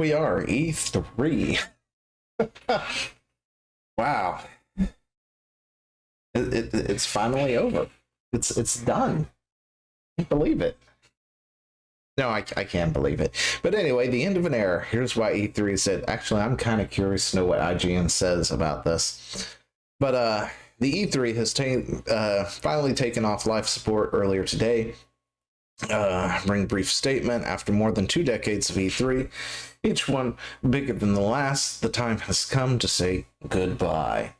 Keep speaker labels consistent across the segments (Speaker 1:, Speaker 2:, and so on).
Speaker 1: we are, E3. Wow. It's finally over. It's done. I can't believe it. No, I can't believe it. But anyway, the end of an era. Here's why E3 said, actually, I'm kind of curious to know what IGN says about this. But the E3 has finally taken off life support earlier today. Bring brief statement. After more than 2 decades of E3, each one bigger than the last, the time has come to say goodbye.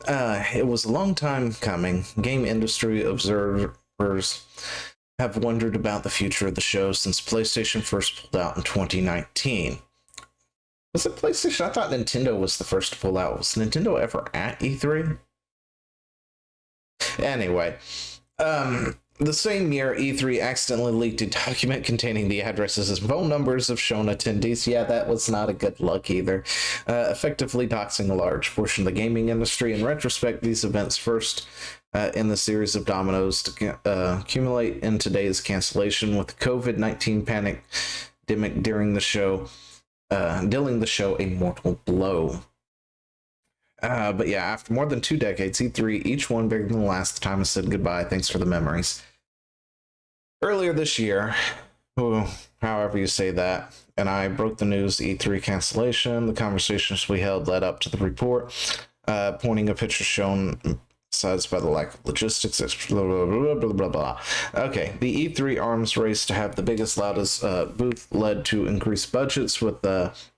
Speaker 1: It was a long time coming. Game industry observers have wondered about the future of the show since PlayStation first pulled out in 2019. Was it PlayStation? I thought Nintendo was the first to pull out. Was Nintendo ever at E3? Anyway, the same year, E3 accidentally leaked a document containing the addresses and phone numbers of shown attendees. Yeah, that was not a good look either. Effectively doxing a large portion of the gaming industry. In retrospect, these events first in the series of dominoes to accumulate in today's cancellation with the COVID-19 pandemic during the show, dealing the show a mortal blow. But yeah, after more than 2 decades, E3, each one bigger than the last, the time has said goodbye. Thanks for the memories. Earlier this year, however you say that, and I broke the news, E3 cancellation. The conversations we held led up to the report, pointing a picture shown besides by the lack of logistics, blah, blah, blah, blah, blah, blah. Okay, the E3 arms race to have the biggest, loudest booth led to increased budgets, with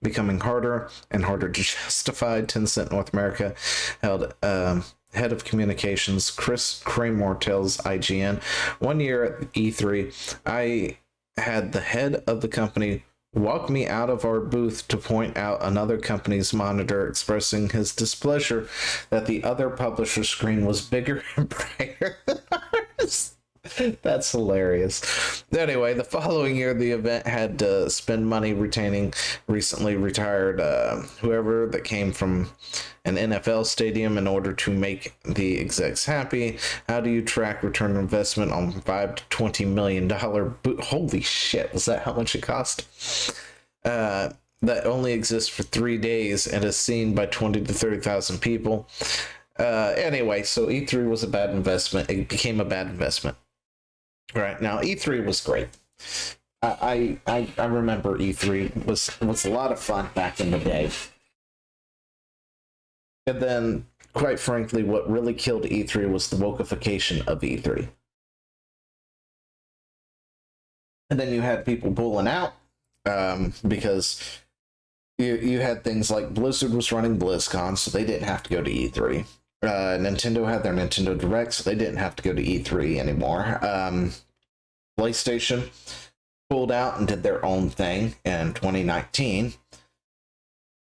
Speaker 1: becoming harder and harder to justify. Tencent North America held head of communications Chris Cramer tells IGN, 1 year at E3, I had the head of the company walk me out of our booth to point out another company's monitor, expressing his displeasure that the other publisher's screen was bigger and brighter than ours. That's hilarious. Anyway, the following year, the event had to spend money retaining recently retired whoever that came from an NFL stadium in order to make the execs happy. How do you track return on investment on $5 to $20 million boot? Holy shit, was that how much it cost? That only exists for 3 days and is seen by 20 to 30,000 people. Anyway, so E3 was a bad investment. It became a bad investment. Right now, E3 was great. I remember E3 was a lot of fun back in the day. And then, quite frankly, what really killed E3 was the wokeification of E3. And then you had people pulling out because you had things like Blizzard was running BlizzCon, so they didn't have to go to E3. Nintendo had their Nintendo Direct, so they didn't have to go to E3 anymore. PlayStation pulled out and did their own thing in 2019.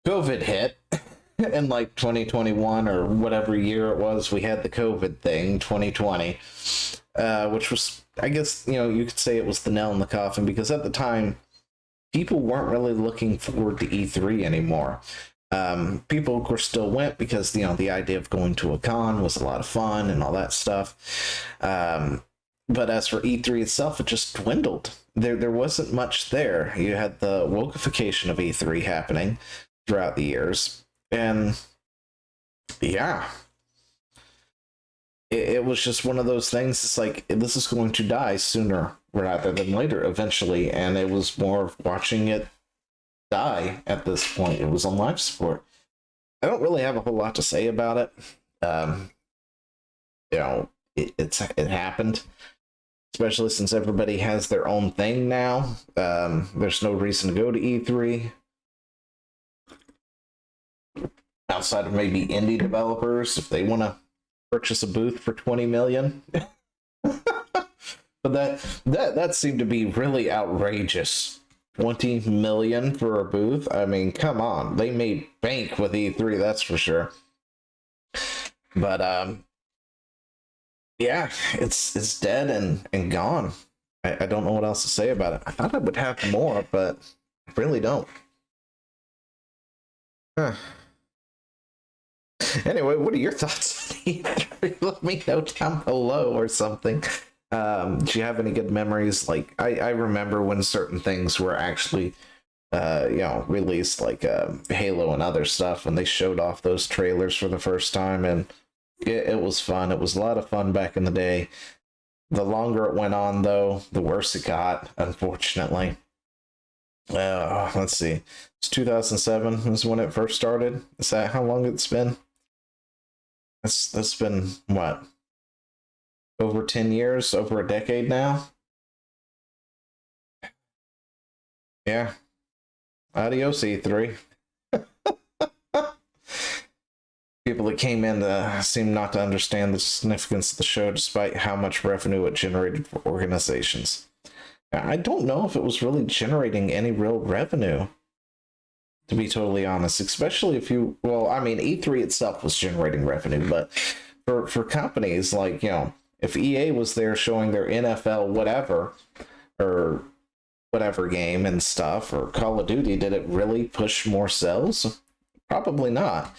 Speaker 1: COVID hit in like 2021 or whatever year it was. We had the COVID thing, 2020, which was, I guess, you could say it was the nail in the coffin, because at the time, people weren't really looking forward to E3 anymore. People, of course, still went because, the idea of going to a con was a lot of fun and all that stuff. But as for E3 itself, it just dwindled. There wasn't much there. You had the wokeification of E3 happening throughout the years. And yeah, it was just one of those things. It's like, this is going to die sooner rather than later eventually. And it was more of watching it die at this point. It was on life support. I don't really have a whole lot to say about it. It happened, especially since everybody has their own thing now. There's no reason to go to E3 outside of maybe indie developers if they want to purchase a booth for 20 million. But that seemed to be really outrageous. 20 million for a booth? I mean, come on. They made bank with E3, that's for sure. But yeah, it's dead and gone. I don't know what else to say about it. I thought I would have more, but I really don't. Huh. Anyway, what are your thoughts on E3? Let me know down below or something. Do you have any good memories? Like, I remember when certain things were actually released like Halo and other stuff, and they showed off those trailers for the first time, and it was fun. It was a lot of fun back in the day. The longer it went on, though, the worse it got, unfortunately. Let's see. It's 2007 is when it first started. Is that how long it's been? That's been, what, over 10 years, over a decade now? Yeah. Adios, E3. People that came in seem not to understand the significance of the show despite how much revenue it generated for organizations. I don't know if it was really generating any real revenue, to be totally honest, especially if you, well, I mean, E3 itself was generating revenue, but for companies like, if EA was there showing their NFL whatever, or whatever game and stuff, or Call of Duty, did it really push more sales? Probably not.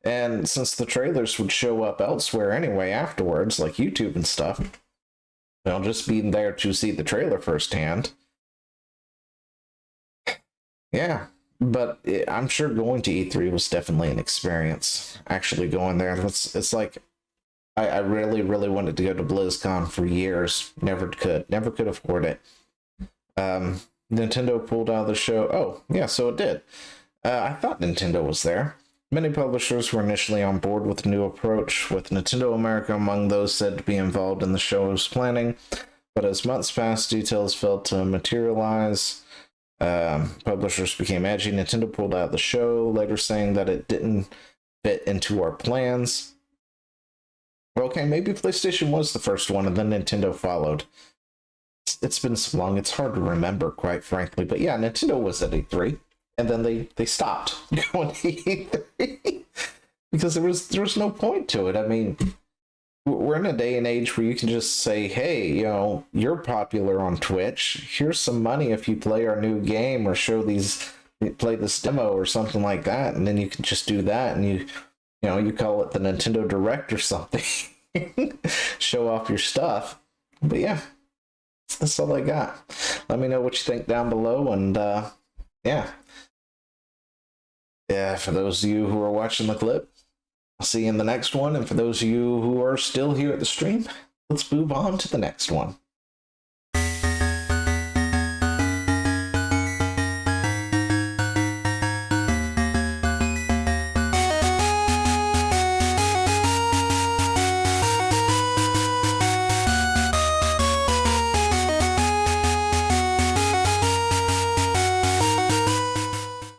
Speaker 1: And since the trailers would show up elsewhere anyway afterwards, like YouTube and stuff, just being there to see the trailer firsthand. Yeah, but I'm sure going to E3 was definitely an experience. Actually going there, it's like, I really, really wanted to go to BlizzCon for years. Never could afford it. Nintendo pulled out of the show. Oh, yeah, so it did. I thought Nintendo was there. Many publishers were initially on board with the new approach, with Nintendo America among those said to be involved in the show's planning. But as months passed, details failed to materialize. Publishers became edgy. Nintendo pulled out of the show, later saying that it didn't fit into our plans. Okay, maybe PlayStation was the first one, and then Nintendo followed. It's been so long, it's hard to remember, quite frankly. But yeah, Nintendo was at E3. And then they stopped going to E3 because there was no point to it. I mean, we're in a day and age where you can just say, hey, you're popular on Twitch. Here's some money if you play our new game or play this demo or something like that. And then you can just do that, and you call it the Nintendo Direct or something. Show off your stuff. But yeah, that's all I got. Let me know what you think down below, and yeah. Yeah, for those of you who are watching the clip, I'll see you in the next one. And for those of you who are still here at the stream, let's move on to the next one.